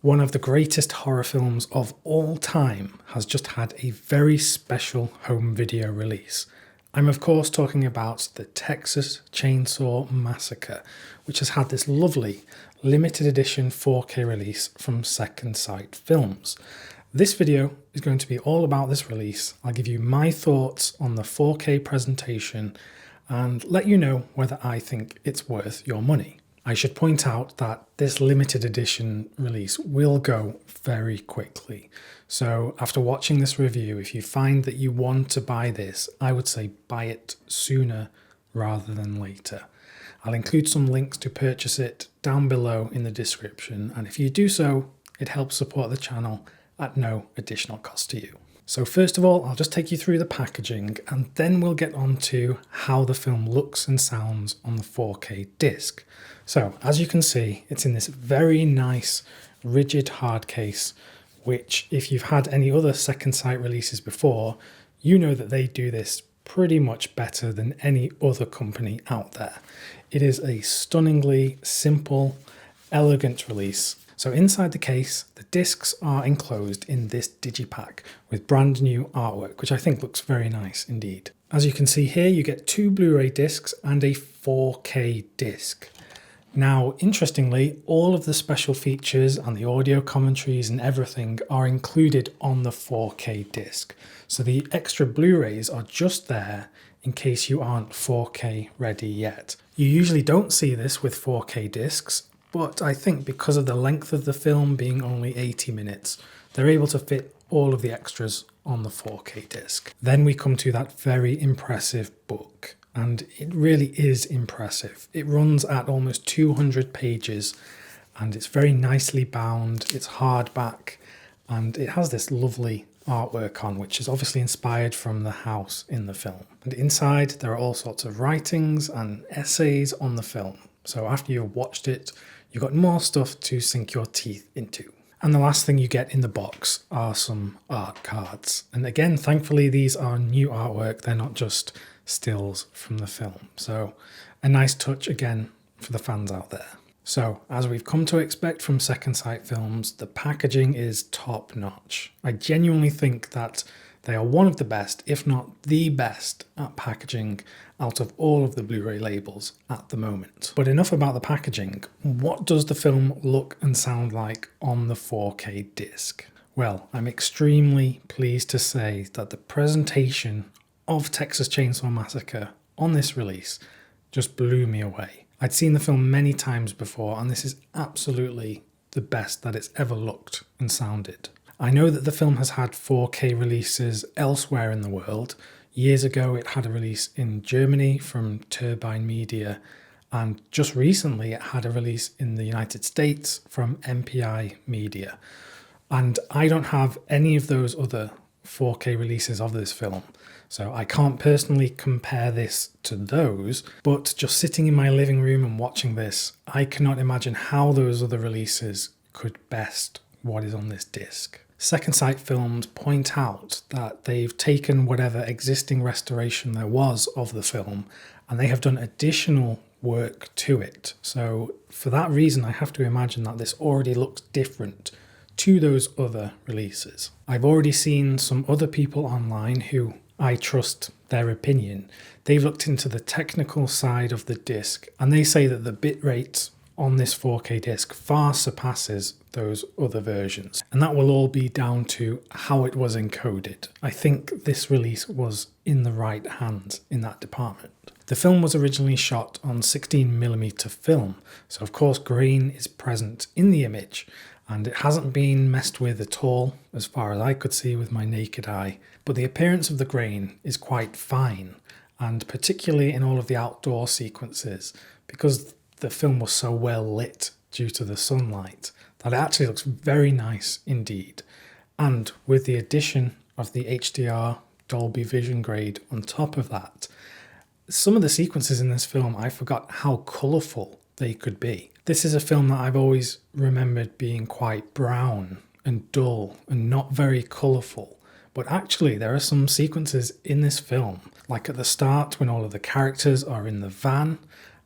One of the greatest horror films of all time has just had a very special home video release. I'm of course talking about the Texas Chainsaw Massacre, which has had this lovely limited edition 4K release from Second Sight Films. This video is going to be all about this release. I'll give you my thoughts on the 4K presentation and let you know whether I think it's worth your money. I should point out that this limited edition release will go very quickly. So after watching this review, if you find that you want to buy this, I would say buy it sooner rather than later. I'll include some links to purchase it down below in the description, and if you do so, it helps support the channel at no additional cost to you. So first of all, I'll just take you through the packaging and then we'll get on to how the film looks and sounds on the 4K disc. So as you can see, it's in this very nice rigid hard case, which if you've had any other Second Sight releases before, you know that they do this pretty much better than any other company out there. It is a stunningly simple, elegant release. So inside the case, the discs are enclosed in this digipack with brand new artwork, which I think looks very nice indeed. As you can see here, you get 2 Blu-ray discs and a 4K disc. Now, interestingly, all of the special features and the audio commentaries and everything are included on the 4K disc. So the extra Blu-rays are just there in case you aren't 4K ready yet. You usually don't see this with 4K discs, but I think because of the length of the film being only 80 minutes, they're able to fit all of the extras on the 4K disc. Then we come to that very impressive book, and it really is impressive. It runs at almost 200 pages, and it's very nicely bound, it's hardback, and it has this lovely artwork on, which is obviously inspired from the house in the film. And inside, there are all sorts of writings and essays on the film. So after you've watched it, you've got more stuff to sink your teeth into. And the last thing you get in the box are some art cards. And again, thankfully, these are new artwork. They're not just stills from the film. So a nice touch again for the fans out there. So as we've come to expect from Second Sight Films, the packaging is top notch. I genuinely think that they are one of the best, if not the best, at packaging out of all of the Blu-ray labels at the moment. But enough about the packaging. What does the film look and sound like on the 4K disc? Well, I'm extremely pleased to say that the presentation of Texas Chainsaw Massacre on this release just blew me away. I'd seen the film many times before, and this is absolutely the best that it's ever looked and sounded. I know that the film has had 4K releases elsewhere in the world. Years ago, it had a release in Germany from Turbine Media, and just recently it had a release in the United States from MPI Media. And I don't have any of those other 4K releases of this film, so I can't personally compare this to those, but just sitting in my living room and watching this, I cannot imagine how those other releases could best what is on this disc. Second Sight Films point out that they've taken whatever existing restoration there was of the film and they have done additional work to it. So for that reason, I have to imagine that this already looks different to those other releases. I've already seen some other people online who I trust their opinion. They've looked into the technical side of the disc and they say that the bitrate on this 4K disc far surpasses those other versions. And that will all be down to how it was encoded. I think this release was in the right hands in that department. The film was originally shot on 16mm film, so of course grain is present in the image, and it hasn't been messed with at all as far as I could see with my naked eye. But the appearance of the grain is quite fine, and particularly in all of the outdoor sequences, because the film was so well lit due to the sunlight, that it actually looks very nice indeed. And with the addition of the HDR Dolby Vision grade on top of that, some of the sequences in this film, I forgot how colourful they could be. This is a film that I've always remembered being quite brown and dull and not very colourful. But actually there are some sequences in this film, like at the start when all of the characters are in the van,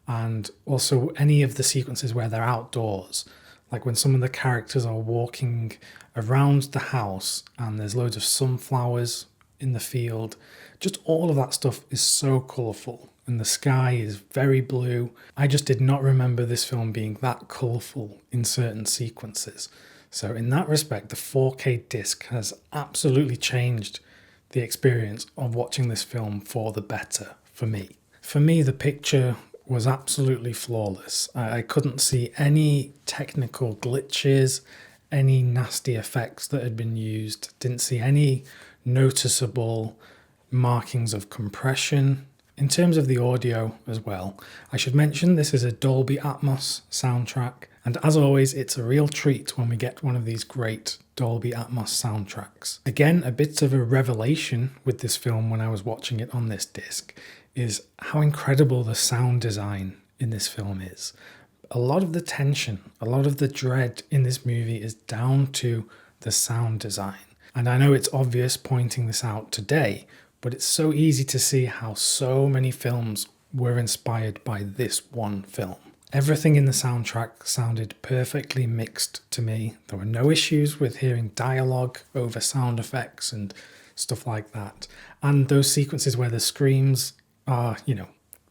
and also any of the sequences where they're outdoors, Like when some of the characters are walking around the house and there's loads of sunflowers in the field. Just all of that stuff is so colourful, and the sky is very blue. I just did not remember this film being that colourful in certain sequences. So in that respect, the 4K disc has absolutely changed the experience of watching this film for the better for me. For me, the picture was absolutely flawless. I couldn't see any technical glitches, any nasty effects that had been used, didn't see any noticeable markings of compression. In terms of the audio as well, I should mention this is a Dolby Atmos soundtrack, and as always, it's a real treat when we get one of these great Dolby Atmos soundtracks. Again, a bit of a revelation with this film when I was watching it on this disc is how incredible the sound design in this film is. A lot of the tension, a lot of the dread in this movie is down to the sound design. And I know it's obvious pointing this out today, but it's so easy to see how so many films were inspired by this one film. Everything in the soundtrack sounded perfectly mixed to me. There were no issues with hearing dialogue over sound effects and stuff like that. And those sequences where the screams are,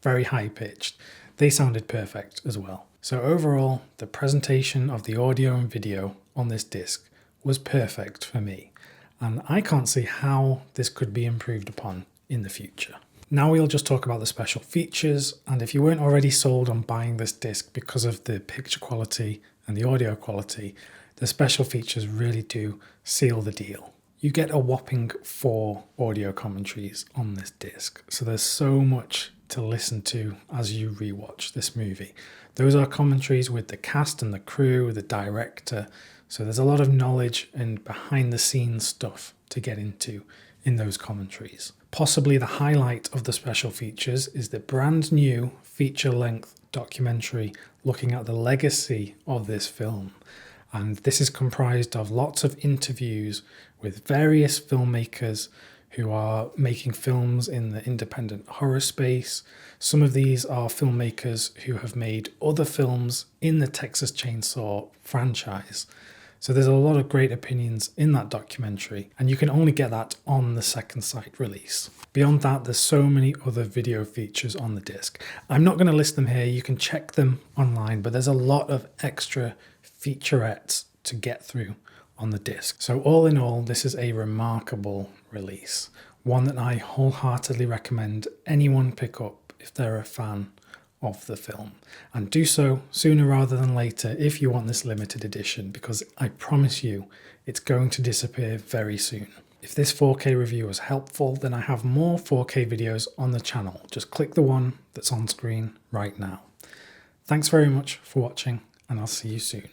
very high pitched, they sounded perfect as well. So overall, the presentation of the audio and video on this disc was perfect for me. And I can't see how this could be improved upon in the future. Now we'll just talk about the special features, and if you weren't already sold on buying this disc because of the picture quality and the audio quality, the special features really do seal the deal. You get a whopping 4 audio commentaries on this disc, so there's so much to listen to as you rewatch this movie. Those are commentaries with the cast and the crew, the director, so there's a lot of knowledge and behind the scenes stuff to get into in those commentaries. Possibly the highlight of the special features is the brand new feature-length documentary looking at the legacy of this film. And this is comprised of lots of interviews with various filmmakers who are making films in the independent horror space. Some of these are filmmakers who have made other films in the Texas Chainsaw franchise. So there's a lot of great opinions in that documentary, and you can only get that on the second sight release. Beyond that, there's so many other video features on the disc. I'm not going to list them here, you can check them online, but there's a lot of extra featurettes to get through on the disc. So all in all, this is a remarkable release, one that I wholeheartedly recommend anyone pick up if they're a fan of the film, and do so sooner rather than later if you want this limited edition, because I promise you it's going to disappear very soon. If this 4K review was helpful, then I have more 4K videos on the channel. Just click the one that's on screen right now. Thanks very much for watching, and I'll see you soon.